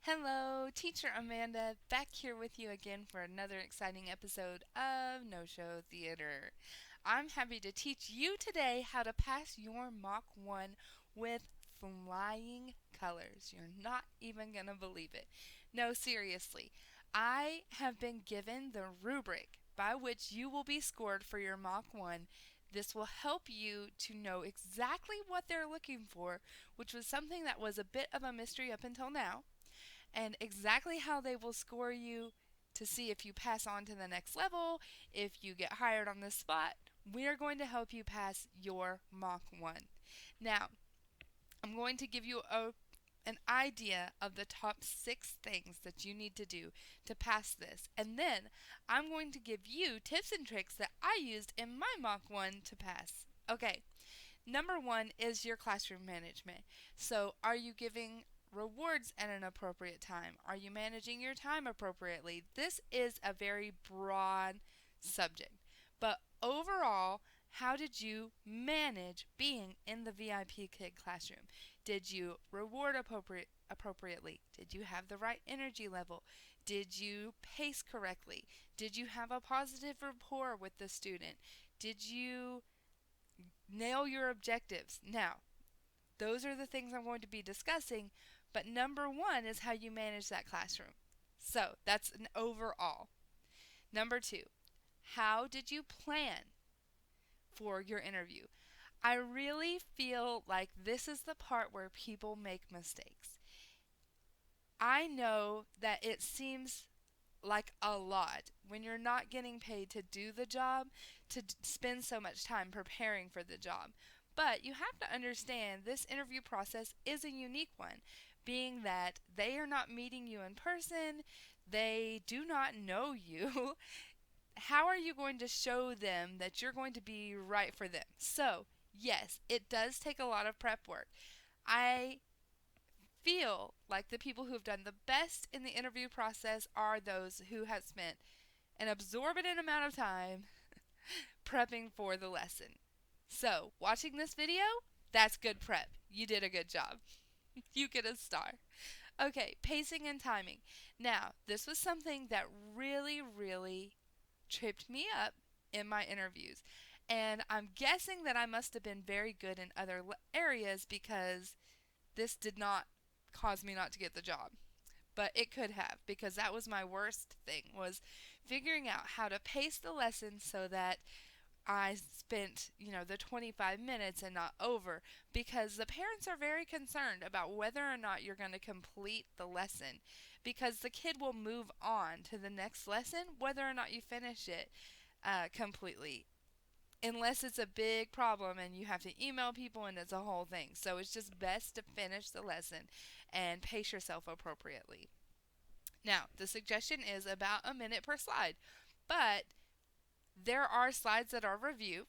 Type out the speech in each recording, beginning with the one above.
Hello, Teacher Amanda, back here with you again for another exciting episode of No Show Theater. I'm happy to teach you today how to pass your Mach 1 with flying colors. You're not even going to believe it. No, seriously. I have been given the rubric by which you will be scored for your Mach 1. This will help you to know exactly what they're looking for, which was something that was a bit of a mystery up until now, and exactly how they will score you to see if you pass on to the next level, if you get hired on the spot. We are going to help you pass your Mach 1. Now, I'm going to give you an idea of the top 6 things that you need to do to pass this. And then I'm going to give you tips and tricks that I used in my Mach 1 to pass. Okay, number 1 is your classroom management. So, are you giving rewards at an appropriate time? Are you managing your time appropriately? This is a very broad subject. But overall, how did you manage being in the VIPKID classroom? Did you reward appropriately? Did you have the right energy level? Did you pace correctly? Did you have a positive rapport with the student? Did you nail your objectives? Now, those are the things I'm going to be discussing, but number 1 is how you manage that classroom. So, that's an overall. Number 2, how did you plan for your interview? I really feel like this is the part where people make mistakes. I know that it seems like a lot when you're not getting paid to do the job, to spend so much time preparing for the job. But you have to understand this interview process is a unique one, being that they are not meeting you in person, they do not know you. How are you going to show them that you're going to be right for them? So, yes, it does take a lot of prep work. I feel like the people who have done the best in the interview process are those who have spent an absorbent amount of time prepping for the lesson. So, watching this video, that's good prep. You did a good job. You get a star. Okay, pacing and timing. Now, this was something that really tripped me up in my interviews. And I'm guessing that I must have been very good in other areas because this did not cause me not to get the job. But it could have, because that was my worst thing, was figuring out how to pace the lesson so that I spent, the 25 minutes and not over, because the parents are very concerned about whether or not you're going to complete the lesson, because the kid will move on to the next lesson whether or not you finish it completely, unless it's a big problem and you have to email people and it's a whole thing. So it's just best to finish the lesson and pace yourself appropriately. Now, the suggestion is about a minute per slide, but there are slides that are review.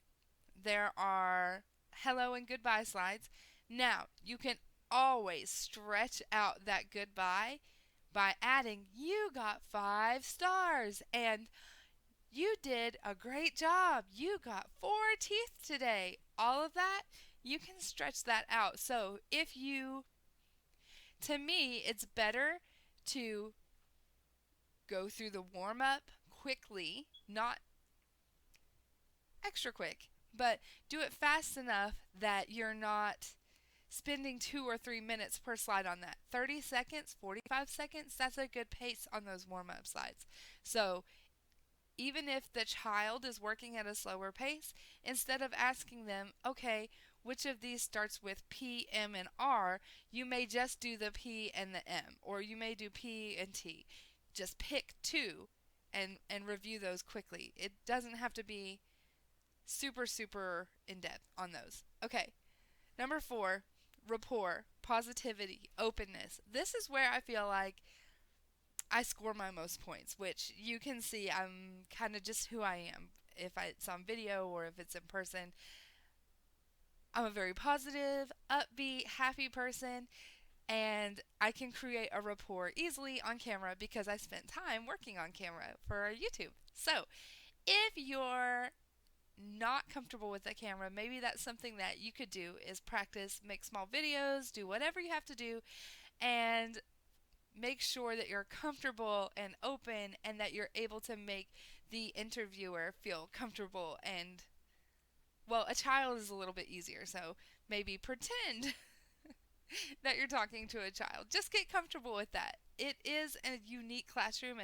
There are hello and goodbye slides. Now, you can always stretch out that goodbye by adding, "You got 5 stars," and "You did a great job. You got 4 teeth today." All of that, you can stretch that out. So to me, it's better to go through the warm up quickly, not extra quick, but do it fast enough that you're not spending 2 or 3 minutes per slide on that. 30 seconds, 45 seconds, that's a good pace on those warm up slides. So even if the child is working at a slower pace, instead of asking them, okay, which of these starts with P, M, and R, you may just do the P and the M, or you may do P and T. Just pick 2 and review those quickly. It doesn't have to be super in depth on those. Okay, number 4, rapport, positivity, openness. This is where I feel like I score my most points, which you can see I'm kind of just who I am. If it's on video or if it's in person, I'm a very positive, upbeat, happy person, and I can create a rapport easily on camera because I spent time working on camera for YouTube. So, if you're not comfortable with the camera, maybe that's something that you could do is practice, make small videos, do whatever you have to do, and make sure that you're comfortable and open and that you're able to make the interviewer feel comfortable and, well, a child is a little bit easier, so maybe pretend that you're talking to a child. Just get comfortable with that. It is a unique classroom,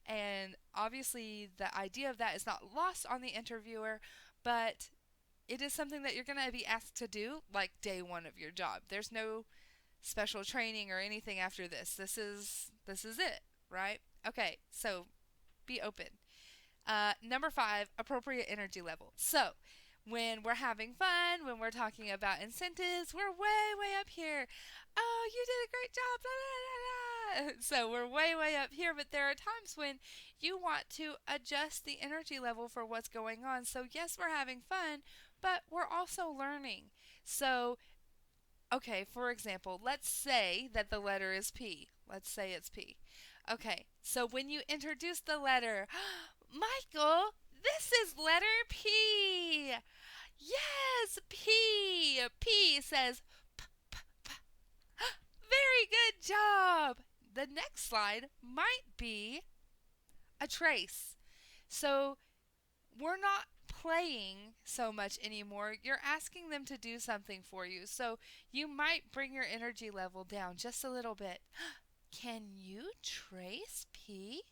and obviously the idea of that is not lost on the interviewer, but it is something that you're going to be asked to do like day one of your job. There's no special training or anything after this. This is it, right? Okay, so be open. Number 5, appropriate energy level. So, when we're having fun, when we're talking about incentives, we're way up here. Oh, you did a great job. Blah, blah, blah, blah. So we're way up here, but there are times when you want to adjust the energy level for what's going on. So yes, we're having fun, but we're also learning. So, okay, for example, let's say that the letter is P. Let's say it's P. Okay, so when you introduce the letter, Michael, this is letter P. Yes, P. P says p, p, p. Very good job. The next slide might be a trace. So we're not playing so much anymore. You're asking them to do something for you. So you might bring your energy level down just a little bit. Can you trace P?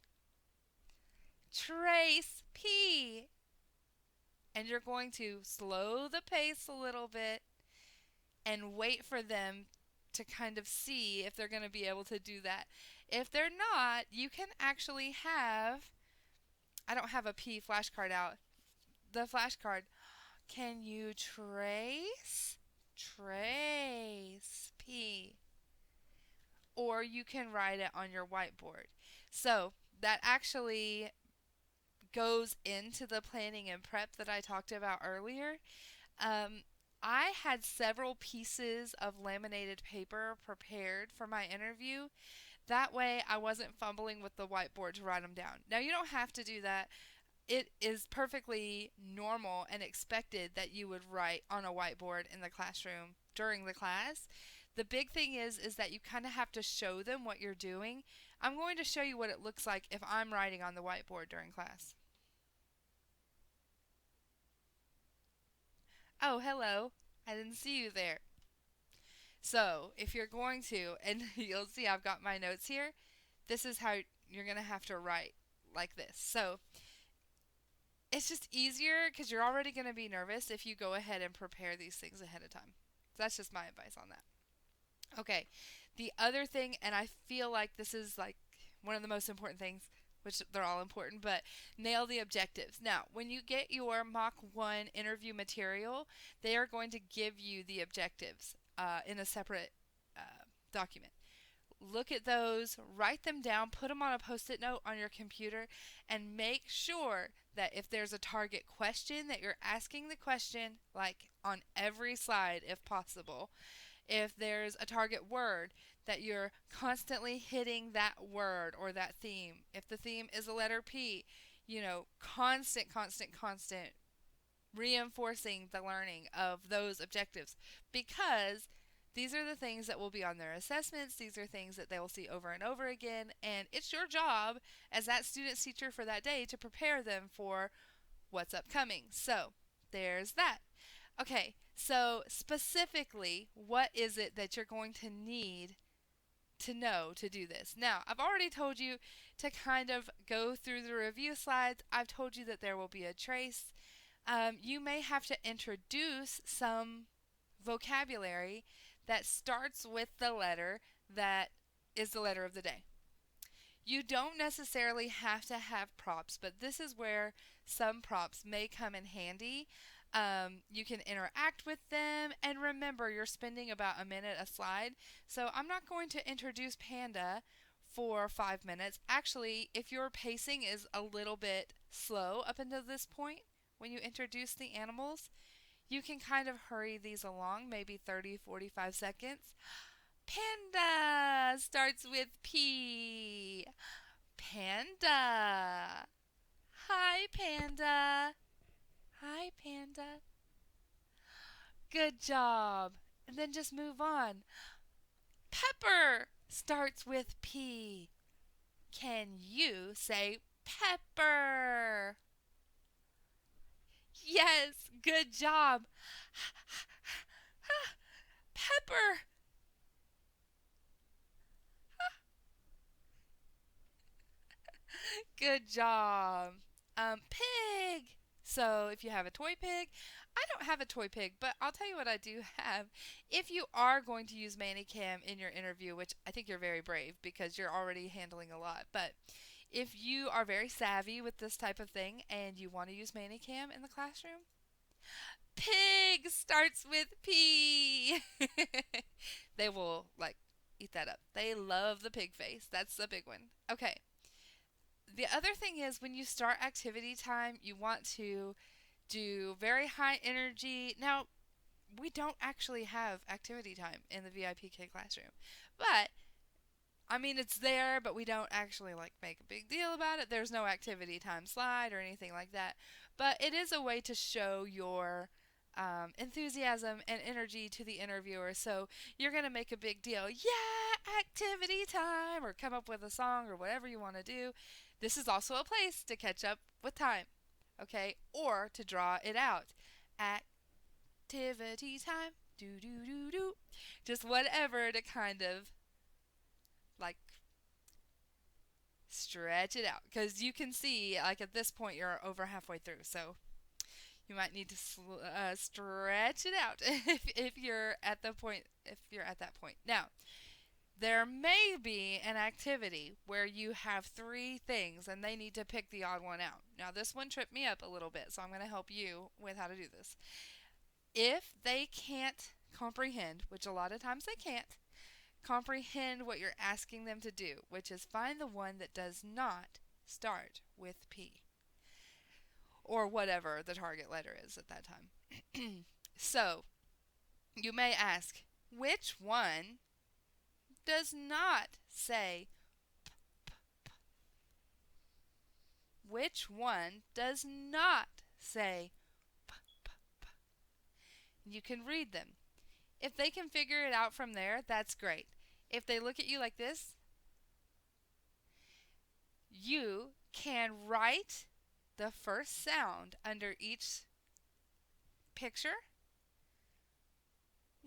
Trace P. And you're going to slow the pace a little bit and wait for them to kind of see if they're going to be able to do that. If they're not, you can actually have, I don't have a P flashcard out. The flashcard, can you trace? Trace P. Or you can write it on your whiteboard. So that actually goes into the planning and prep that I talked about earlier. I had several pieces of laminated paper prepared for my interview. That way I wasn't fumbling with the whiteboard to write them down. Now, you don't have to do that. It is perfectly normal and expected that you would write on a whiteboard in the classroom during the class. The big thing is that you kind of have to show them what you're doing. I'm going to show you what it looks like if I'm writing on the whiteboard during class. Oh, hello. I didn't see you there. So, if you're going to, and you'll see I've got my notes here, this is how you're going to have to write like this. So, it's just easier because you're already going to be nervous if you go ahead and prepare these things ahead of time. So that's just my advice on that. Okay, the other thing, and I feel like this is like one of the most important things, which they're all important, but nail the objectives. Now, when you get your Mach 1 interview material, they are going to give you the objectives in a separate document. Look at those, write them down, put them on a post-it note on your computer, and make sure that if there's a target question that you're asking the question like on every slide if possible. If there's a target word, that you're constantly hitting that word or that theme. If the theme is a letter P, constant reinforcing the learning of those objectives, because these are the things that will be on their assessments. These are things that they will see over and over again, and it's your job as that student's teacher for that day to prepare them for what's upcoming. So there's that. Okay, so specifically, what is it that you're going to need to know to do this? Now, I've already told you to kind of go through the review slides. I've told you that there will be a trace. You may have to introduce some vocabulary that starts with the letter that is the letter of the day. You don't necessarily have to have props, but this is where some props may come in handy. You can interact with them, and remember, you're spending about a minute a slide. So I'm not going to introduce Panda for 5 minutes. Actually, if your pacing is a little bit slow up until this point, when you introduce the animals, you can kind of hurry these along, maybe 30, 45 seconds. Panda starts with P. Panda. Hi, Panda. Hi, Panda. Good job. And then just move on. Pepper starts with P. Can you say pepper? Yes, good job. Pepper. Good job. Pig. So if you have a toy pig, I don't have a toy pig, but I'll tell you what I do have. If you are going to use Manicam in your interview, which I think you're very brave because you're already handling a lot, but if you are very savvy with this type of thing and you want to use Manicam in the classroom, pig starts with P. They will like eat that up. They love the pig face. That's the big one. Okay. The other thing is when you start activity time, you want to do very high energy. Now, we don't actually have activity time in the VIPK classroom. But I mean, it's there, but we don't actually like make a big deal about it. There's no activity time slide or anything like that. But it is a way to show your enthusiasm and energy to the interviewer. So you're going to make a big deal. Yeah, activity time, or come up with a song or whatever you want to do. This is also a place to catch up with time, okay? Or to draw it out. Activity time, do do do do. Just whatever to kind of like stretch it out, because you can see like at this point you're over halfway through, so you might need to stretch it out if you're at the point, if you're at that point. Now, there may be an activity where you have three things and they need to pick the odd one out. Now, this one tripped me up a little bit, so I'm going to help you with how to do this. If they can't comprehend, which a lot of times they can't, comprehend what you're asking them to do, which is find the one that does not start with P or whatever the target letter is at that time. So, you may ask, which one does not say p, p, p? Which one does not say p, p, p? You can read them. If they can figure it out from there, that's great. If they look at you like this, you can write the first sound under each picture.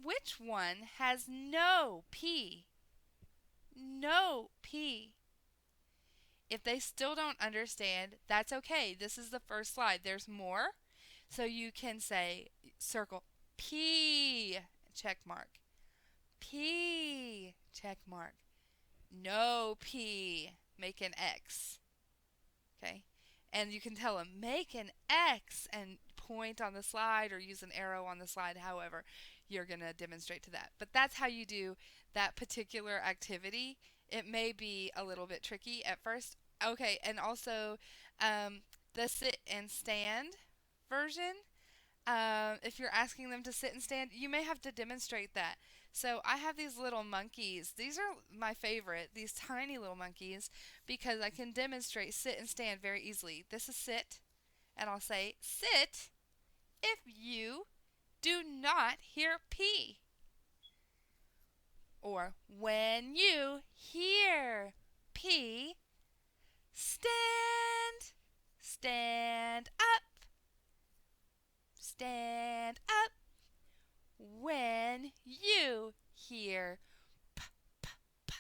Which one has no P? No P. If they still don't understand, that's okay. This is the first slide. There's more. So you can say, circle P, check mark. P, check mark. No P, make an X. Okay? And you can tell them, make an X, and point on the slide or use an arrow on the slide, however you're going to demonstrate to that. But that's how you do that particular activity. It may be a little bit tricky at first. Okay, and also the sit and stand version. If you're asking them to sit and stand, you may have to demonstrate that. So I have these little monkeys. These are my favorite, these tiny little monkeys, because I can demonstrate sit and stand very easily. This is sit, and I'll say, sit if you do not hear P. Or when you hear P, stand, stand up, stand up. When you hear p, p, p.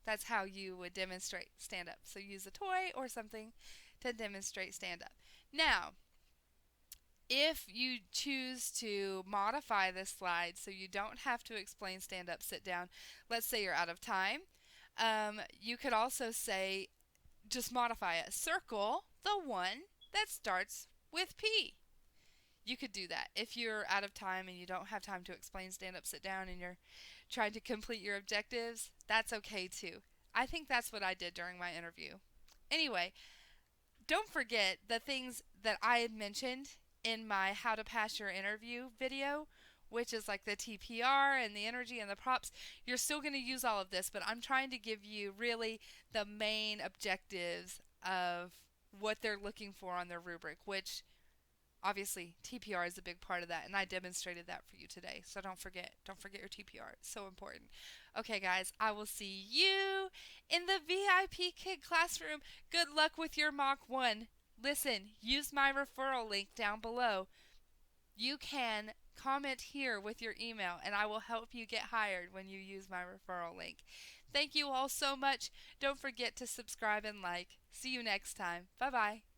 That's how you would demonstrate stand up. So use a toy or something to demonstrate stand up. Now, if you choose to modify this slide so you don't have to explain stand up, sit down, let's say you're out of time, you could also say, just modify it. Circle the one that starts with P. You could do that. If you're out of time and you don't have time to explain stand up, sit down, and you're trying to complete your objectives, that's okay too. I think that's what I did during my interview. Anyway, don't forget the things that I had mentioned in my How to Pass Your Interview video, which is like the TPR and the energy and the props. You're still going to use all of this, but I'm trying to give you really the main objectives of what they're looking for on their rubric, which Obviously, TPR is a big part of that, and I demonstrated that for you today. So don't forget. Don't forget your TPR. It's so important. Okay, guys, I will see you in the VIPKID classroom. Good luck with your Mach 1. Listen, use my referral link down below. You can comment here with your email, and I will help you get hired when you use my referral link. Thank you all so much. Don't forget to subscribe and like. See you next time. Bye-bye.